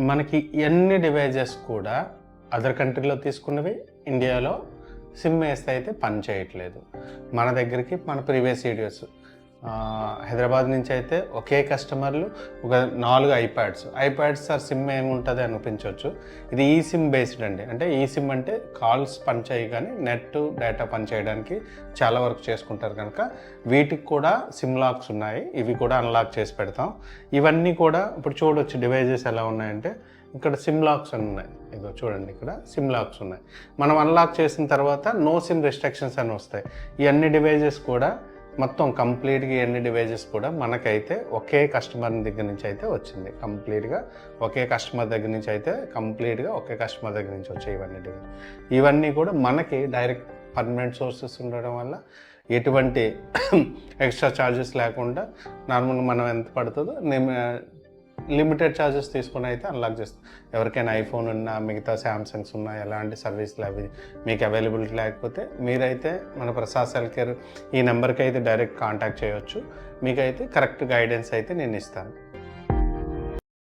మనకి ఎన్ని డివైజెస్ కూడా అదర్ కంట్రీలో తీసుకున్నవి ఇండియాలో సిమ్ వేస్తే అయితే పని చేయట్లేదు. మన దగ్గరికి మన ప్రీవియస్ వీడియోస్ హైదరాబాద్ నుంచి అయితే ఒకే కస్టమర్లు ఒక 4 ఐప్యాడ్స్ సార్ సిమ్ ఏముంటుంది అనిపించవచ్చు. ఇది ఈ సిమ్ బేస్డ్ అండి. అంటే ఈ సిమ్ అంటే కాల్స్ పని చేయి కానీ నెట్ డేటా పని చేయడానికి చాలా వరకు చేసుకుంటారు కనుక వీటికి కూడా సిమ్ లాక్స్ ఉన్నాయి. ఇవి కూడా అన్లాక్ చేసి పెడతాం. ఇవన్నీ కూడా ఇప్పుడు చూడొచ్చు డివైజెస్ ఎలా ఉన్నాయంటే ఇక్కడ సిమ్ లాక్స్ అని ఉన్నాయి. ఇదో చూడండి, ఇక్కడ సిమ్ లాక్స్ ఉన్నాయి. మనం అన్లాక్ చేసిన తర్వాత నో సిమ్ రిస్ట్రిక్షన్స్ అని వస్తాయి. ఈ అన్ని డివైజెస్ కూడా మొత్తం కంప్లీట్గా ఎన్ని డివైజెస్ కూడా మనకైతే ఒకే కస్టమర్ దగ్గర నుంచి అయితే వచ్చింది. ఒకే కస్టమర్ దగ్గర నుంచి వచ్చాయి ఇవన్నీ డివైజెస్. ఇవన్నీ కూడా మనకి డైరెక్ట్ పర్మనెంట్ సోర్సెస్ ఉండడం వల్ల ఎటువంటి ఎక్స్ట్రా ఛార్జెస్ లేకుండా నార్మల్గా మనం ఎంత పడుతుందో లిమిటెడ్ ఛార్జెస్ తీసుకుని అయితే అన్లాక్ చేస్తాం. ఎవరికైనా ఐఫోన్ ఉన్నా, మిగతా శాంసంగ్స్ ఉన్నా, ఎలాంటి సర్వీసులు అవి మీకు అవైలబిలిటీ లేకపోతే మీరైతే మన ప్రసాద్ సెల్ కేర్ ఈ నెంబర్కి అయితే డైరెక్ట్ కాంటాక్ట్ చేయవచ్చు. మీకైతే కరెక్ట్ గైడెన్స్ అయితే నేను ఇస్తాను.